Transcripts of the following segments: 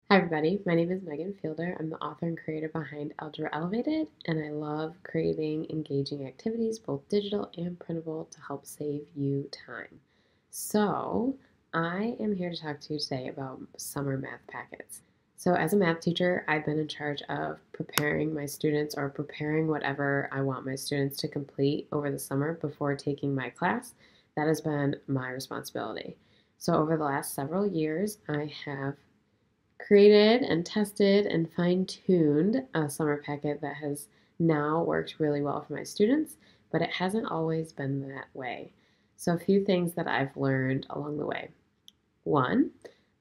Hi everybody, my name is Megan Fielder. I'm the author and creator behind Algebra Elevated, and I love creating engaging activities, both digital and printable, to help save you time. So, I am here to talk to you today about summer math packets. So, as a math teacher, I've been in charge of preparing my students or preparing whatever I want my students to complete over the summer before taking my class. That has been my responsibility. So, over the last several years, I have created and tested and fine-tuned a summer packet that has now worked really well for my students, but it hasn't always been that way. So a few things that I've learned along the way. One,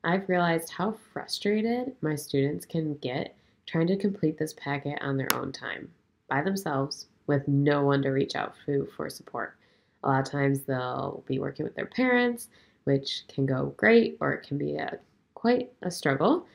I've realized how frustrated my students can get trying to complete this packet on their own time, by themselves, with no one to reach out to for support. A lot of times they'll be working with their parents, which can go great, or it can be quite a struggle.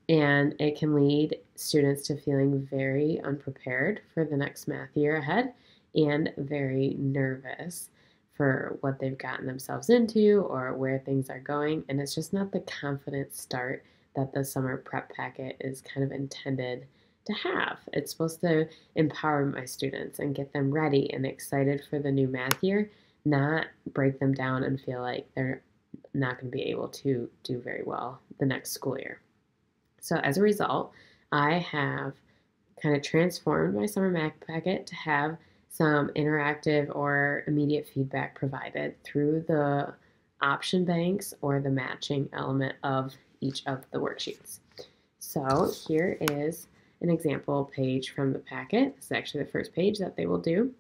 And it can lead students to feeling very unprepared for the next math year ahead and very nervous for what they've gotten themselves into or where things are going. And it's just not the confident start that the summer prep packet is kind of intended to have. It's supposed to empower my students and get them ready and excited for the new math year, not break them down and feel like they're not going to be able to do very well the next school year. So as a result, I have kind of transformed my summer math packet to have some interactive or immediate feedback provided through the option banks or the matching element of each of the worksheets. So here is an example page from the packet. This is actually the first page that they will do.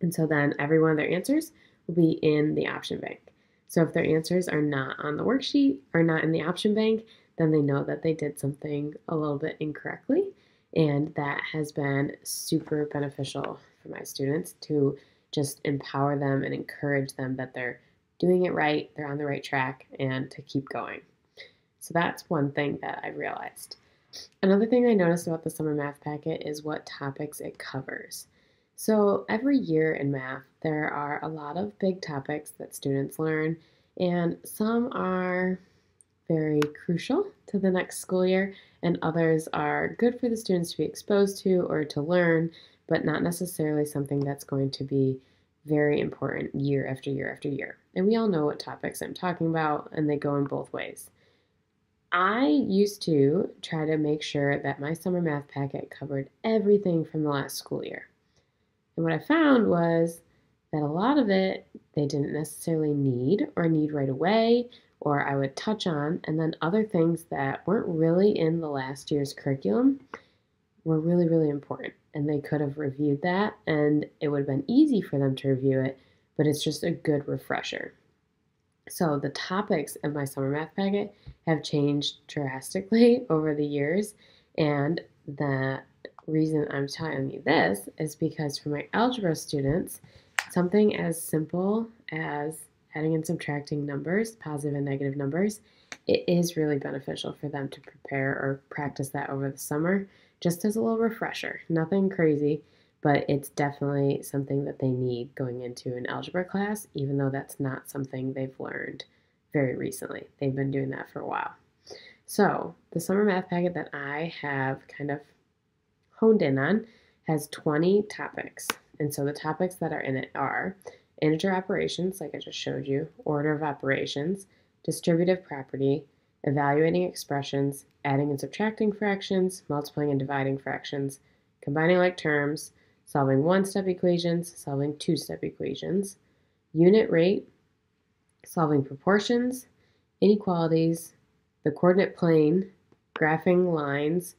And so then every one of their answers will be in the option bank. So if their answers are not on the worksheet or not in the option bank, then they know that they did something a little bit incorrectly. And that has been super beneficial for my students to just empower them and encourage them that they're doing it right, they're on the right track, and to keep going. So that's one thing that I realized. Another thing I noticed about the summer math packet is what topics it covers. So every year in math, there are a lot of big topics that students learn, and some are very crucial to the next school year, and others are good for the students to be exposed to or to learn, but not necessarily something that's going to be very important year after year after year. And we all know what topics I'm talking about, and they go in both ways. I used to try to make sure that my summer math packet covered everything from the last school year. And what I found was that a lot of it they didn't necessarily need or need right away, or I would touch on, and then other things that weren't really in the last year's curriculum were really, really important. And they could have reviewed that, and it would have been easy for them to review it, but it's just a good refresher. So the topics of my summer math packet have changed drastically over the years, and the reason I'm telling you this is because for my algebra students, something as simple as adding and subtracting numbers, positive and negative numbers, it is really beneficial for them to prepare or practice that over the summer, just as a little refresher. Nothing crazy, but it's definitely something that they need going into an algebra class, even though that's not something they've learned very recently. They've been doing that for a while. So the summer math packet that I have kind of honed in on has 20 topics. And so the topics that are in it are integer operations, like I just showed you, order of operations, distributive property, evaluating expressions, adding and subtracting fractions, multiplying and dividing fractions, combining like terms, solving one-step equations, solving two-step equations, unit rate, solving proportions, inequalities, the coordinate plane, graphing lines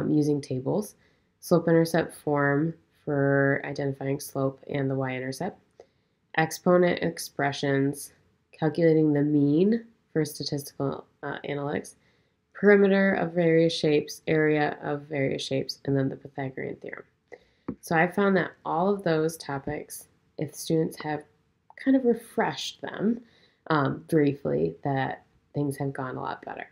using tables, slope-intercept form for identifying slope and the y-intercept, exponent expressions, calculating the mean for statistical analytics, perimeter of various shapes, area of various shapes, and then the Pythagorean theorem. So I found that all of those topics, if students have kind of refreshed them briefly, that things have gone a lot better.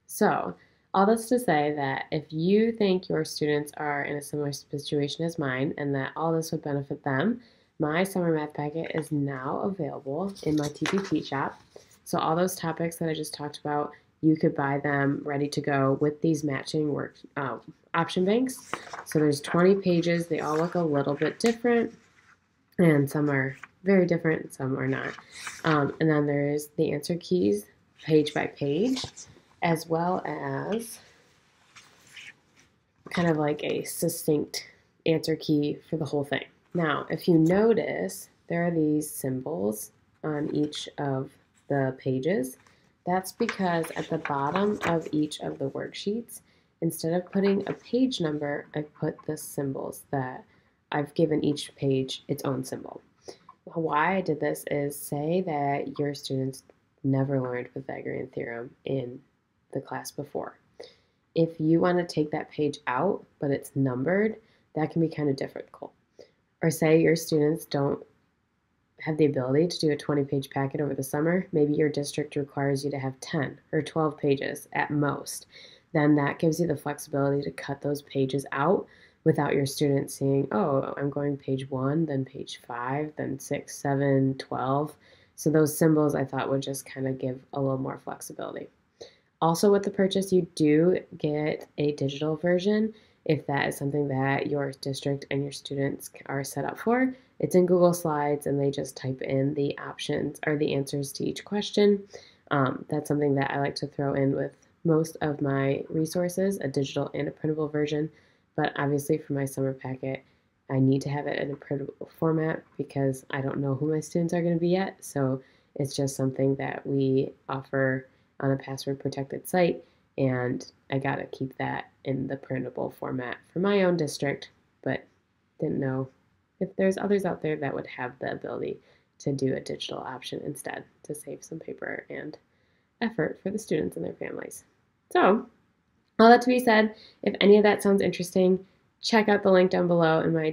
So all this to say that if you think your students are in a similar situation as mine and that all this would benefit them, my summer math packet is now available in my TPP shop. So all those topics that I just talked about you could buy them ready to go with these matching option banks. So there's 20 pages. They all look a little bit different, and some are very different, some are not. And then there's the answer keys, page by page, as well as kind of like a succinct answer key for the whole thing. Now, if you notice, there are these symbols on each of the pages. That's because at the bottom of each of the worksheets, instead of putting a page number, I've put the symbols that I've given each page its own symbol. Why I did this is, say that your students never learned Pythagorean theorem in the class before. If you want to take that page out, but it's numbered, that can be kind of difficult. Or say your students don't have the ability to do a 20-page packet over the summer, maybe your district requires you to have 10 or 12 pages at most. Then that gives you the flexibility to cut those pages out without your students seeing, oh, I'm going page 1, then page 5, then 6, 7, 12. So those symbols I thought would just kind of give a little more flexibility. Also, with the purchase, you do get a digital version if that is something that your district and your students are set up for. It's in Google Slides, and they just type in the options or the answers to each question. That's something that I like to throw in with most of my resources, a digital and a printable version. But obviously, for my summer packet, I need to have it in a printable format because I don't know who my students are going to be yet. So it's just something that we offer on a password protected site, and I got to keep that in the printable format for my own district, but didn't know if there's others out there that would have the ability to do a digital option instead to save some paper and effort for the students and their families. So, all that to be said, if any of that sounds interesting, check out the link down below in my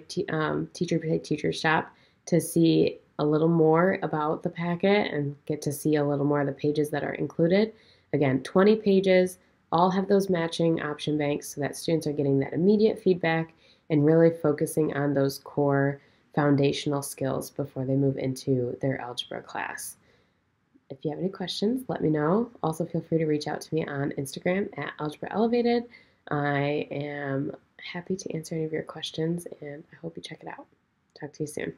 Teacher Pay Teacher shop to see a little more about the packet and get to see a little more of the pages that are included. Again, 20 pages, all have those matching option banks so that students are getting that immediate feedback and really focusing on those core foundational skills before they move into their algebra class. If you have any questions, let me know. Also, feel free to reach out to me on Instagram at Algebra Elevated. I am happy to answer any of your questions, and I hope you check it out. Talk to you soon.